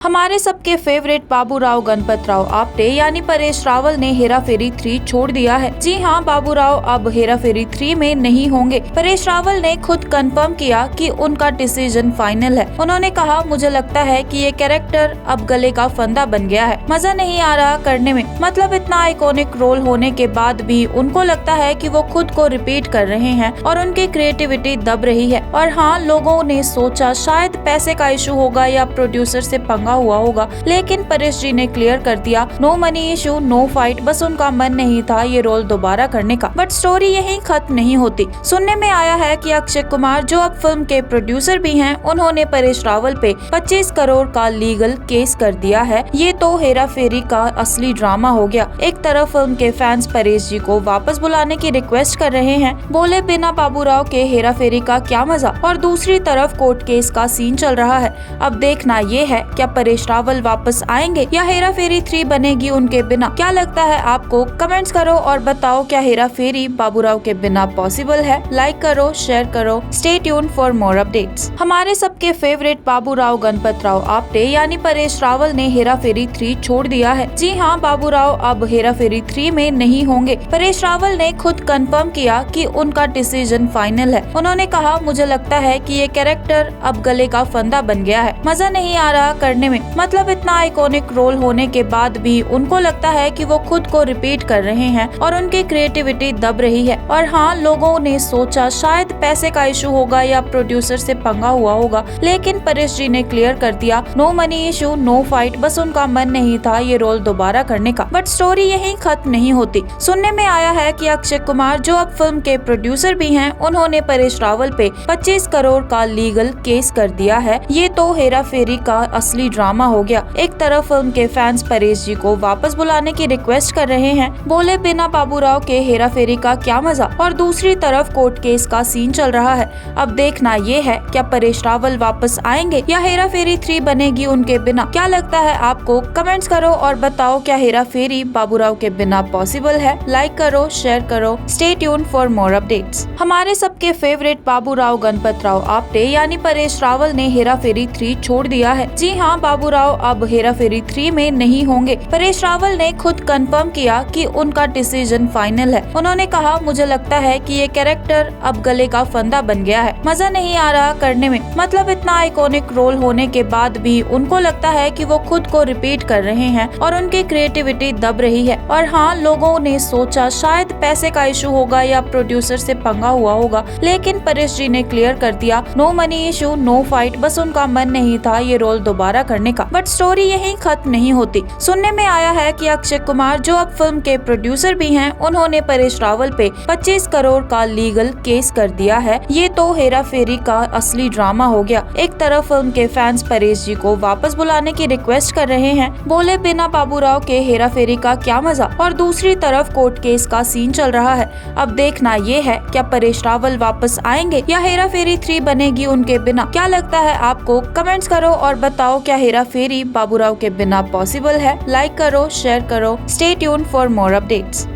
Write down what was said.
हमारे सबके फेवरेट बाबूराव गणपतराव आप्टे यानी परेश रावल ने हेरा फेरी 3 छोड़ दिया है। जी हां, बाबूराव अब हेरा फेरी 3 में नहीं होंगे। परेश रावल ने खुद कंफर्म किया कि उनका डिसीजन फाइनल है। उन्होंने कहा, मुझे लगता है कि ये कैरेक्टर अब गले का फंदा बन गया है, मजा नहीं आ रहा करने में। मतलब इतना आइकॉनिक रोल होने के बाद भी उनको लगता है कि वो खुद को रिपीट कर रहे हैं और उनकी क्रिएटिविटी दब रही है। और हाँ, लोगों ने सोचा शायद पैसे का इशू होगा या प्रोड्यूसर से पंगा हुआ होगा, लेकिन परेश जी ने क्लियर कर दिया, no money issue, no fight, बस उनका मन नहीं था ये रोल दोबारा करने का। बट स्टोरी यहीं खत्म नहीं होती। सुनने में आया है कि अक्षय कुमार, जो अब फिल्म के प्रोड्यूसर भी हैं, उन्होंने परेश रावल पे 25 करोड़ का लीगल केस कर दिया है। ये तो हेरा फेरी का असली ड्रामा हो गया। एक तरफ फिल्म के फैंस परेश जी को वापस बुलाने की रिक्वेस्ट कर रहे हैं, बोले बिना बाबूराव के हेरा फेरी का क्या मजा, और दूसरी तरफ कोर्ट केस का सीन चल रहा है। अब देखना ये है, क्या परेश रावल वापस आएंगे या हेरा फेरी 3 बनेगी उनके बिना। क्या लगता है आपको? कमेंट्स करो और बताओ, क्या हेरा फेरी बाबूराव के बिना पॉसिबल है? लाइक करो, शेयर करो। Stay tune for more updates. हमारे सबके फेवरेट बाबूराव गणपतराव आप्टे यानी परेश रावल ने हेरा फेरी 3 छोड़ दिया है। जी हां, बाबूराव अब हेरा फेरी 3 में नहीं होंगे। परेश रावल ने खुद कंफर्म किया कि उनका डिसीजन फाइनल है। उन्होंने कहा, मुझे लगता है कि ये कैरेक्टर अब गले का फंदा बन गया है, मजा नहीं आ रहा करने में। मतलब इतना आइकॉनिक रोल होने के बाद भी उनको लगता है कि वो खुद को रिपीट कर रहे हैं और उनकी क्रिएटिविटी दब रही है। और हाँ, लोगों ने सोचा शायद पैसे का इशू होगा या प्रोड्यूसर से पंगा हुआ होगा, लेकिन परेश जी ने क्लियर कर दिया, no money issue, no fight, बस उनका मन नहीं था ये रोल दोबारा करने का। बट स्टोरी यहीं खत्म नहीं होती। सुनने में आया है कि अक्षय कुमार, जो अब फिल्म के प्रोड्यूसर भी हैं, उन्होंने परेश रावल पे 25 करोड़ का लीगल केस कर दिया है। ये तो हेरा फेरी का असली ड्रामा हो गया। एक तरफ फिल्म के फैंस परेश जी को वापस बुलाने की रिक्वेस्ट कर रहे हैं, बोले बिना बाबूराव के हेरा फेरी का क्या मजा, और दूसरी तरफ कोर्ट केस का सीन चल रहा है। अब देखना ये है, क्या परेश रावल वापस आएंगे या हेरा फेरी 3 बनेगी उनके बिना। क्या लगता है आपको? कमेंट्स करो और बताओ, क्या हेरा फेरी बाबूराव के बिना पॉसिबल है? लाइक करो, शेयर करो। Stay tune for more updates. हमारे सबके फेवरेट बाबूराव गणपतराव आप्टे यानी परेश रावल ने हेरा फेरी 3 छोड़ दिया है। जी हां, बाबूराव अब हेरा फेरी 3 में नहीं होंगे। परेश रावल ने खुद कंफर्म किया कि उनका डिसीजन फाइनल है। उन्होंने कहा, मुझे लगता है कि ये कैरेक्टर अब गले का फंदा बन गया है, मजा नहीं आ रहा करने में। मतलब इतना आइकॉनिक रोल होने के बाद भी उनको लगता है कि वो खुद को रिपीट कर रहे हैं और उनकी क्रिएटिविटी दब रही है। और हाँ, लोगों ने सोचा शायद पैसे का इशू होगा या प्रोड्यूसर से पंगा हुआ होगा, लेकिन परेश जी ने क्लियर कर दिया, no money issue, no fight, बस उनका मन नहीं था ये रोल दोबारा करने का। बट स्टोरी यहीं खत्म नहीं होती। सुनने में आया है कि अक्षय कुमार, जो अब फिल्म के प्रोड्यूसर भी हैं, उन्होंने परेश रावल पे 25 करोड़ का लीगल केस कर दिया है। ये तो हेरा फेरी का असली ड्रामा हो गया। एक तरफ फिल्म के फैंस परेश जी को वापस बुलाने की रिक्वेस्ट कर रहे हैं, बोले बिना बाबूराव के हेरा फेरी का क्या मजा, और दूसरी तरफ कोर्ट केस का सीन चल रहा है। अब देखना ये है, क्या परेश रावल वापस आएंगे या हेरा फेरी 3 बनेगी उनके बिना। क्या लगता है आपको? कमेंट्स करो और बताओ, क्या हेरा फेरी बाबूराव के बिना पॉसिबल है? लाइक करो, शेयर करो। Stay tune for more updates.